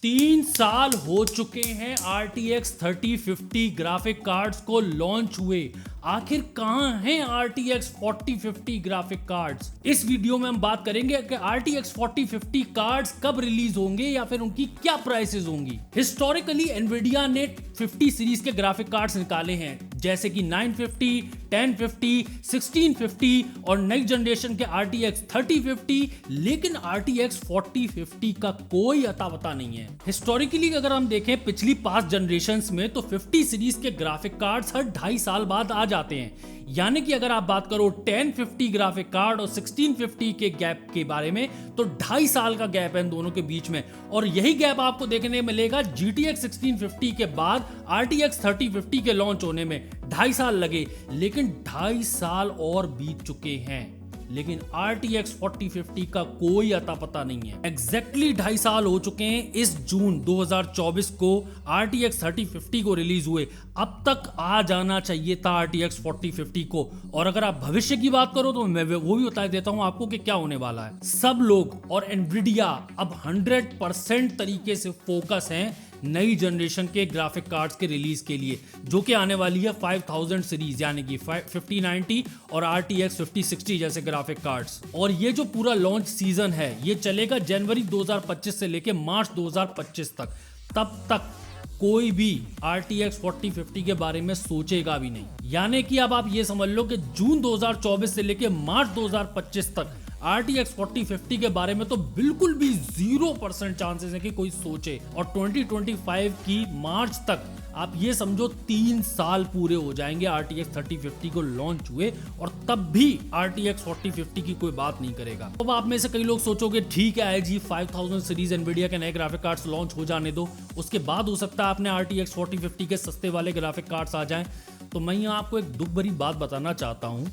3 साल हो चुके हैं RTX 3050 ग्राफिक कार्ड्स को लॉन्च हुए। आखिर कहां हैं RTX 4050 ग्राफिक कार्ड्स? इस वीडियो में हम बात करेंगे कि RTX 4050 कार्ड्स कब रिलीज होंगे या फिर उनकी क्या प्राइसेस होंगी। हिस्टोरिकली एनवीडिया ने 50 सीरीज के ग्राफिक कार्ड्स निकाले हैं, जैसे कि 950, 1050, 1650 और नई जनरेशन के RTX 3050, लेकिन RTX 4050 का कोई अता पता नहीं है। हिस्टोरिकली अगर हम देखें पिछली 5 जनरेशंस में, तो 50 सीरीज के ग्राफिक कार्ड्स हर 2.5 साल बाद आ जाते हैं। यानी कि अगर आप बात करो 1050 ग्राफिक कार्ड और 1650 के गैप के बारे में, तो 2.5 साल का गैप है इन दोनों के बीच में। और यही गैप आपको देखने मिलेगा GTX 1650 के बाद RTX 3050 के लॉन्च होने में 2.5 साल लगे, लेकिन 2.5 साल और बीत चुके हैं, लेकिन RTX 4050 का कोई अता पता नहीं है। एग्जैक्टली 2.5 साल हो चुके हैं। इस जून 2024 को RTX 3050 को रिलीज हुए। अब तक आ जाना चाहिए था RTX 4050 को। और अगर आप भविष्य की बात करो तो मैं वो भी बता देता हूं आपको कि क्या होने वाला है। सब लोग और एनवीडिया अब 100% तरीके से फोकस हैं नई जनरेशन के ग्राफिक कार्ड्स के रिलीज के लिए, जो कि आने वाली है 5000 सीरीज, यानी कि 5090 और RTX 5060 जैसे ग्राफिक कार्ड्स। और ये जो पूरा लॉन्च सीजन है ये चलेगा जनवरी 2025 से लेके मार्च 2025 तक। तब तक कोई भी RTX 4050 के बारे में सोचेगा भी नहीं। यानी कि अब आप ये समझ लो कि जून 2024 से लेके मार्च 2025 तक RTX 4050 के बारे में तो बिल्कुल भी 0% चांसेस है कि कोई सोचे। और 2025 की मार्च तक आप ये समझो 3 साल पूरे हो जाएंगे RTX 3050 को लॉन्च हुए, और तब भी RTX 4050 की कोई बात नहीं करेगा। अब आप में से कई लोग सोचोगे ठीक है जी 5000 सीरीज एनवीडिया के नए ग्राफिक कार्ड्स लॉन्च हो जाने दो, उसके बाद हो सकता है आपने RTX 4050 के सस्ते वाले ग्राफिक कार्ड्स आ जाएं। तो मैं यहाँ आपको एक दुख भरी बात बताना चाहता हूँ,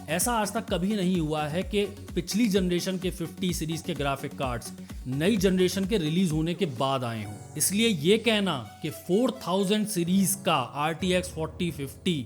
ऐसा आज तक कभी नहीं हुआ है कि पिछली जनरेशन के 50 सीरीज के ग्राफिक कार्ड्स नई जनरेशन के रिलीज होने के बाद आए हों। इसलिए ये कहना कि 4000 सीरीज का RTX 4050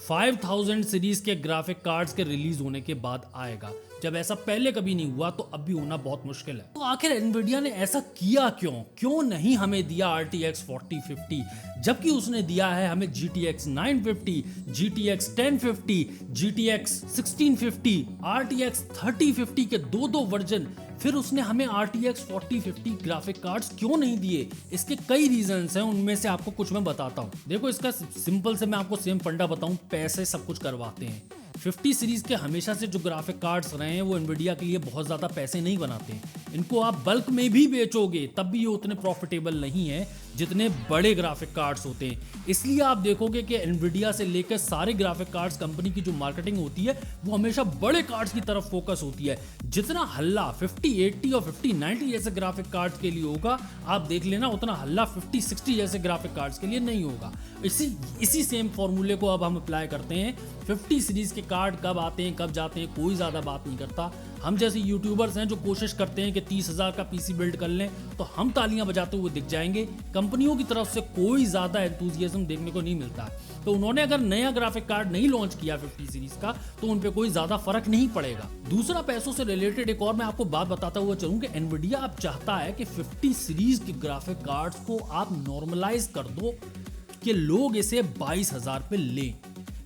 5000 सीरीज के ग्राफिक कार्ड्स के रिलीज होने के बाद आएगा, जब ऐसा पहले कभी नहीं हुआ तो अब भी होना बहुत मुश्किल है। तो आखिर एनवीडिया ने ऐसा किया क्यों नहीं हमें दिया RTX 4050, जबकि उसने दिया है हमें GTX 950, GTX 1050, GTX 1650, RTX 3050 के दो वर्जन। फिर उसने हमें RTX 4050 ग्राफिक कार्ड्स क्यों नहीं दिए? इसके कई रीजंस हैं, उनमें से आपको कुछ मैं बताता हूं। देखो, इसका सिंपल से मैं आपको सेम फंडा बताऊं, पैसे सब कुछ करवाते हैं। 50 सीरीज के हमेशा से जो ग्राफिक कार्ड्स रहे हैं वो एनवीडिया के लिए बहुत ज़्यादा पैसे नहीं बनाते। इनको आप बल्क में भी बेचोगे तब भी ये उतने प्रॉफिटेबल नहीं है जितने बड़े ग्राफिक कार्ड्स होते हैं। इसलिए आप देखोगे कि एनवीडिया से लेकर सारे ग्राफिक कार्ड्स कंपनी की जो मार्केटिंग होती है वो हमेशा बड़े कार्ड्स की तरफ फोकस होती है। जितना हल्ला 5080 और 5090 जैसे ग्राफिक कार्ड्स के लिए होगा, आप देख लेना उतना हल्ला 5060 जैसे ग्राफिक कार्ड्स के लिए नहीं होगा। इसी सेम फॉर्मूले को अब हम अप्लाई करते हैं। 50 सीरीज के कार्ड कब आते हैं कब जाते हैं कोई ज़्यादा बात नहीं करता। हम जैसे यूट्यूबर्स हैं जो कोशिश करते हैं कि 30,000 का PC बिल्ड कर लें, तो हम तालियां बजाते हुए दिख जाएंगे। कंपनियों की तरफ से कोई ज़्यादा एंथुसियाज्म देखने को नहीं मिलता। तो उन्होंने अगर नया ग्राफिक कार्ड नहीं लॉन्च किया 50 सीरीज का, तो उन पे कोई ज़्यादा फर्क नहीं पड़ेगा। दूसरा, पैसों से रिलेटेड एक और मैं आपको बात बताता हुआ चलूँ कि एनवीडिया अब चाहता है कि 50 सीरीज के ग्राफिक कार्ड्स को आप नॉर्मलाइज कर दो कि लोग इसे 22,000 पे लें।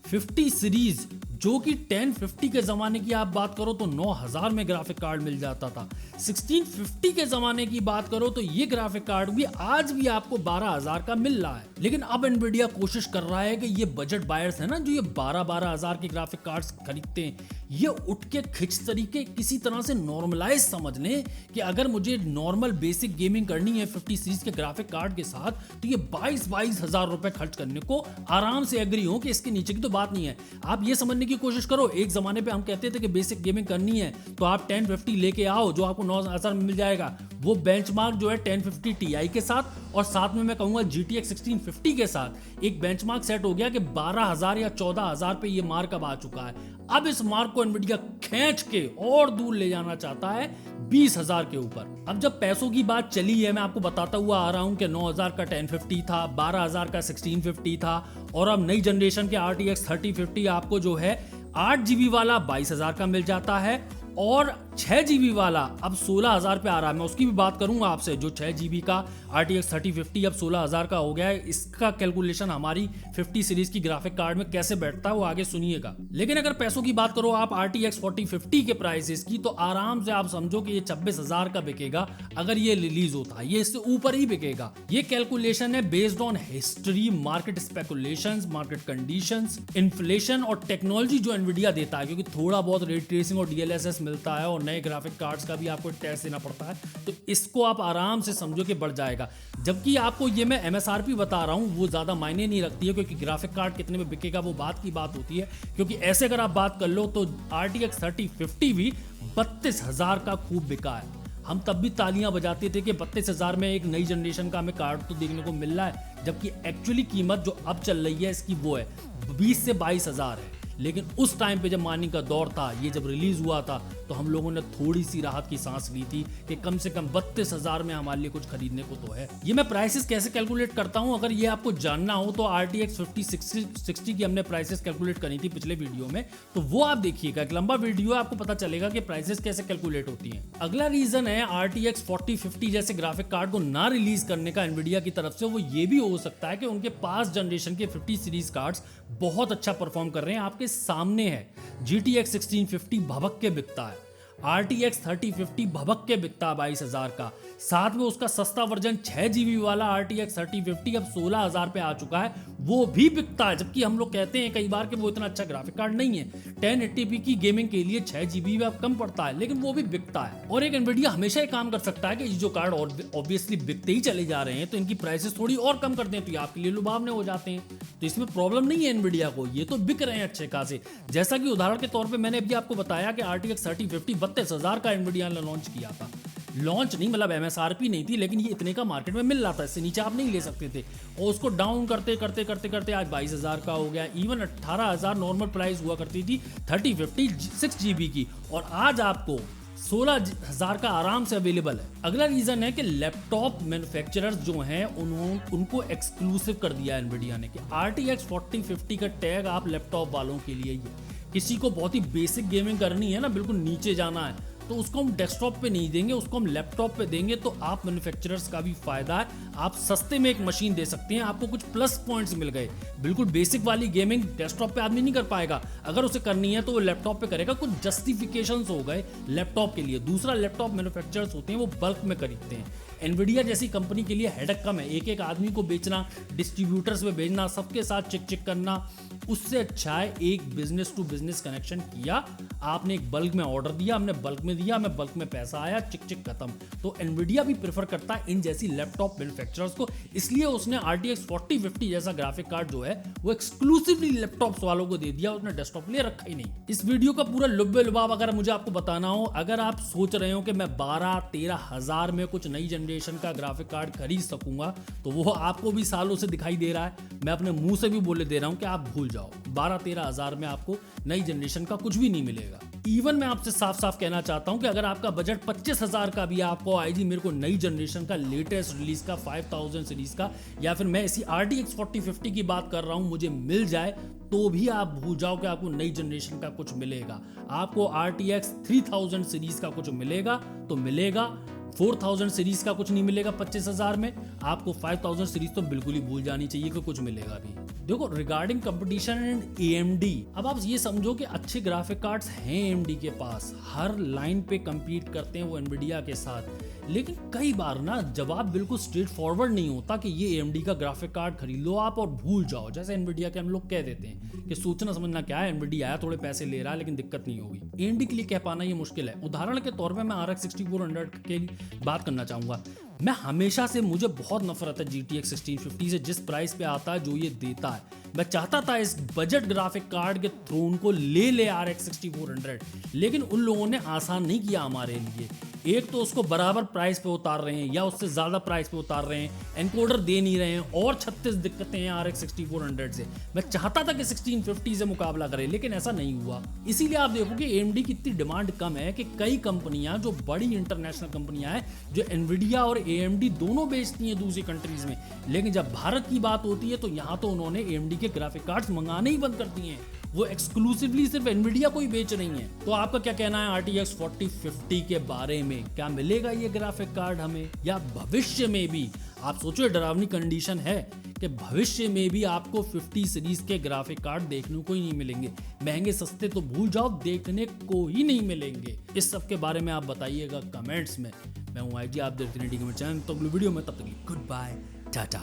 50 सीरीज जो कि 1050 के ज़माने की आप बात करो तो 9,000 में ग्राफिक कार्ड मिल जाता था। 1650 के ज़माने की बात करो तो ये ग्राफिक कार्ड भी आज भी आपको 12,000 का मिल रहा है। लेकिन अब एनवीडिया कोशिश कर रहा है कि ये बजट बायर्स है ना, जो ये 12,000 के ग्राफिक कार्ड्स खरीदते हैं, ये उठ के खिंच तरीके किसी तरह से नॉर्मलाइज समझ लें कि अगर मुझे नॉर्मल बेसिक गेमिंग करनी है 50 सीरीज के ग्राफिक कार्ड के साथ, तो ये 22,000 रुपए खर्च करने को आराम से एग्री हो कि इसके नीचे की तो बात नहीं है। आप ये समझने की कोशिश करो, एक जमाने पे हम कहते थे कि बेसिक गेमिंग करनी है तो आप 1050 लेके आओ जो आपको 9,000 में मिल जाएगा। वो बेंचमार्क जो है 1050 Ti के साथ, और साथ में मैं कहूंगा GTX 1650 के साथ एक बेंचमार्क सेट हो गया कि 12,000 या 14,000 पे ये मार्क अब आ चुका है। अब इस मार्क को एनवीडिया खींच के और दूर ले जाना चाहता है 20,000 के ऊपर। अब जब पैसों की बात चली है, मैं आपको बताता हुआ आ रहा हूं कि 9,000 का 1050 था, 12,000 का 1650 था, और अब नई जनरेशन के RTX 3050 आपको जो है 8 GB वाला 22,000 का मिल जाता है, और 6 GB वाला अब 16,000 पे आ रहा है। मैं उसकी भी बात करूंगा आपसे। जो 6 GB का RTX 3050 अब 16,000 का हो गया है, इसका कैलकुलेशन हमारी 50 सीरीज की ग्राफिक कार्ड में कैसे बैठता है वो आगे सुनिएगा। लेकिन अगर पैसों की बात करो आप RTX 4050 के प्राइसेस की, तो आराम से आप समझो कि ये 26,000 का बिकेगा अगर ये रिलीज होता है। ये इससे ऊपर ही बिकेगा। ये कैलकुलेशन है based on history, market speculations, market conditions, inflation और टेक्नोलॉजी जो एनवीडिया देता है, क्योंकि थोड़ा बहुत रे ट्रेसिंग और DLSS मिलता है और नए ग्राफिक कार्ड्स का भी आपको टेस्ट देना पड़ता है, तो इसको आप आराम से समझो कि बढ़ जाएगा। जबकि आपको ये मैं MSRP बता रहा हूं, वो ज्यादा मायने नहीं रखती है, क्योंकि ग्राफिक कार्ड कितने में बिकेगा वो बात की बात होती है। क्योंकि ऐसे अगर आप बात कर लो तो RTX 3050 भी 32,000 का खूब बिका है। हम तब भी तालियां बजाते थे कि 32,000 में एक नई जनरेशन का हमें कार्ड तो देखने को मिल रहा है, जबकि एक्चुअली कीमत जो अब चल रही है इसकी वो है 20 से 22,000 है। लेकिन उस टाइम पे जब माइनिंग का दौर था, ये जब रिलीज हुआ था, तो हम लोगों ने थोड़ी सी राहत की सांस ली थी कि कम से कम 32,000 में हमारे लिए कुछ खरीदने को तो है। ये मैं प्राइसेस कैसे कैलकुलेट करता हूं, अगर ये आपको जानना हो तो RTX 5060 की हमने प्राइसेस कैलकुलेट करी थी पिछले वीडियो में, तो वो आप देखिएगा। एक लंबा वीडियो है, आपको पता चलेगा कि प्राइसेस कैसे कैलकुलेट होती हैं। अगला रीजन है RTX 4050 जैसे ग्राफिक कार्ड को ना रिलीज करने का एनवीडिया की तरफ से, वो ये भी हो सकता है कि उनके पास जनरेशन के 50 सीरीज कार्ड्स बहुत अच्छा परफॉर्म कर रहे हैं। आपके सामने है GTX 1650 भभक के बिकता है, RTX 3050 भभक के बिकता है 22,000 का। साथ में उसका सस्ता वर्जन 6 GB वाला RTX 3050 अब 16,000 पे आ चुका है, वो भी बिकता है। जबकि हम लोग कहते हैं कई बार कि वो इतना अच्छा ग्राफिक कार्ड नहीं है, 1080p की गेमिंग के लिए 6 GB अब कम पड़ता है, लेकिन वो भी बिकता है। और एक एनवीडिया हमेशा ये काम कर सकता है कि जो कार्ड ऑब्वियसली बिकते ही चले जा रहे हैं, तो इनकी प्राइसेस थोड़ी और कम कर दें, तो ये आपके लिए लुभावने हो जाते हैं। तो इसमें प्रॉब्लम नहीं है एनवीडिया को, ये तो बिक रहे हैं अच्छे खासे। जैसा कि उदाहरण के तौर पे मैंने अभी आपको बताया कि RTX 3050 32,000 का एनवीडिया ने लॉन्च किया था। लॉन्च नहीं मतलब MSRP नहीं थी, लेकिन ये इतने का मार्केट में मिल रहा था, इससे नीचे आप नहीं ले सकते थे। और उसको डाउन करते करते करते करते आज 22,000 का हो गया। इवन 18,000 नॉर्मल प्राइस हुआ करती थी 3050 6 GB की, और आज आपको 16,000 का आराम से अवेलेबल है। अगला रीजन है कि लैपटॉप मैन्युफैक्चरर्स जो हैं उनको एक्सक्लूसिव कर दिया एनवीडिया ने कि RTX 4050 का टैग आप लैपटॉप वालों के लिए ही है। किसी को बहुत ही बेसिक गेमिंग करनी है ना, बिल्कुल नीचे जाना है, तो उसको हम डेस्कटॉप पे नहीं देंगे, उसको हम लैपटॉप पे देंगे। तो आप मैन्युफैक्चरर्स का भी फायदा है, आप सस्ते में एक मशीन दे सकते हैं, आपको कुछ प्लस पॉइंट्स मिल गए। बिल्कुल बेसिक वाली गेमिंग डेस्कटॉप पे आदमी नहीं कर पाएगा, अगर उसे करनी है तो वो लैपटॉप पे करेगा। कुछ जस्टिफिकेशंस हो गए लैपटॉप के लिए। दूसरा, लैपटॉप मैन्युफैक्चरर्स होते हैं वो बल्क में खरीदते हैं। एनवीडिया जैसी कंपनी के लिए हेडेक कम है, एक एक आदमी को बेचना, डिस्ट्रीब्यूटर्स में भेजना, सबके साथ चिक चिक करना। उससे अच्छा है एक बिजनेस टू बिजनेस कनेक्शन किया, आपने एक बल्क में ऑर्डर दिया, हमने बल्क में दिया, हमें बल्क में पैसा आया, चिक चिक खत्म। तो एनवीडिया भी प्रेफर करता है इन जैसी लैपटॉप मैन्युफैक्चरर्स को, इसलिए उसने RTX 4050 जैसा ग्राफिक कार्ड जो है वो एक्सक्लूसिवली लैपटॉप्स वालों को दे दिया, उसने डेस्कटॉप लिए रखा ही नहीं। इस वीडियो का पूरा लुब्बे लुबाब अगर मुझे आपको बताना हो, अगर आप सोच रहे हो कि मैं 12-13 हजार में कुछ नई जनरेशन का ग्राफिक कार्ड खरीद सकूंगा, तो वो आपको भी सालों से दिखाई दे रहा है। मैं अपने मुंह से भी बोले दे रहा हूं कि आप भूल जाओ, 12-13 हजार में आपको नई जनरेशन का कुछ भी नहीं मिलेगा। इवन मैं आपसे साफ साफ कहना चाहता हूं कि अगर आपका बजट 25,000 का भी आपको आईजी मेरे को नई जनरेशन का लेटेस्ट रिलीज का 5000 सीरीज का, या फिर मैं इसी RTX 4050 की बात कर रहा हूं, मुझे मिल जाए, तो भी आप भूल जाओ कि आपको नई जनरेशन का कुछ मिलेगा। आपको RTX 3000 सीरीज का कुछ मिलेगा तो मिलेगा, 4000 सीरीज का कुछ नहीं मिलेगा 25,000 में। आपको 5000 सीरीज तो बिल्कुल ही भूल जानी चाहिए कि कुछ मिलेगा भी। देखो, रिगार्डिंग कंपटीशन एंड AMD, अब आप ये समझो कि अच्छे ग्राफिक कार्ड्स हैं AMD के पास, हर लाइन पे compete करते हैं वो एनवीडिया के साथ। लेकिन कई बार ना जवाब बिल्कुल स्ट्रेट फॉरवर्ड नहीं होता कि ये AMD का ग्राफिक कार्ड खरीद लो आप और भूल जाओ, जैसे एनवीडिया के हम लोग कह देते हैं कि सोचना समझना क्या है, एनवीडिया आया, थोड़े पैसे ले रहा है, लेकिन दिक्कत नहीं होगी। AMD के लिए कह पाना ये मुश्किल है। उदाहरण के तौर पे मैं RX 6400 की बात करना चाहूंगा। मैं हमेशा से, मुझे बहुत नफरत है GTX 1650 से, जिस प्राइस पे आता है, जो ये देता है। मैं चाहता था इस बजट ग्राफिक कार्ड के थ्रोन को ले RX 6400, लेकिन उन लोगों ने आसान नहीं किया हमारे लिए। एक तो उसको बराबर प्राइस पे उतार रहे हैं या उससे ज्यादा प्राइस पे उतार रहे हैं, एनकोडर दे नहीं रहे हैं, और 36 दिक्कतें हैं RX 6400 से। मैं चाहता था कि 1650 से मुकाबला करें, लेकिन ऐसा नहीं हुआ। इसीलिए आप देखो कि AMD की इतनी डिमांड कम है कि कई कंपनियां, जो बड़ी इंटरनेशनल कंपनियां हैं, जो एनवीडिया और AMD दोनों बेचती हैं दूसरी कंट्रीज में, लेकिन जब भारत की बात होती है तो यहाँ तो उन्होंने AMD के ग्राफिक कार्ड्स मंगाने ही बंद कर दिए हैं। वो एक्सक्लूसिवली सिर्फ एनवीडिया को ही बेच रही हैं। तो आपका क्या कहना है RTX 4050 के बारे में? क्या मिलेगा ये ग्राफिक कार्ड हमें, या भविष्य में भी? आप सोचो, डरावनी कंडीशन है कि भविष्य में भी आपको 50 सीरीज के ग्राफिक कार्ड देखने को ही नहीं मिलेंगे। महंगे सस्ते तो भूल जाओ, देखने को ही नहीं मिलेंगे। इस सब के बारे में आप बताइएगा कमेंट्स में। मैं हूं IG, आप देखते हैं डी गेमर चैनल। तो अगली वीडियो में, तब तक गुड बाय, टाटा।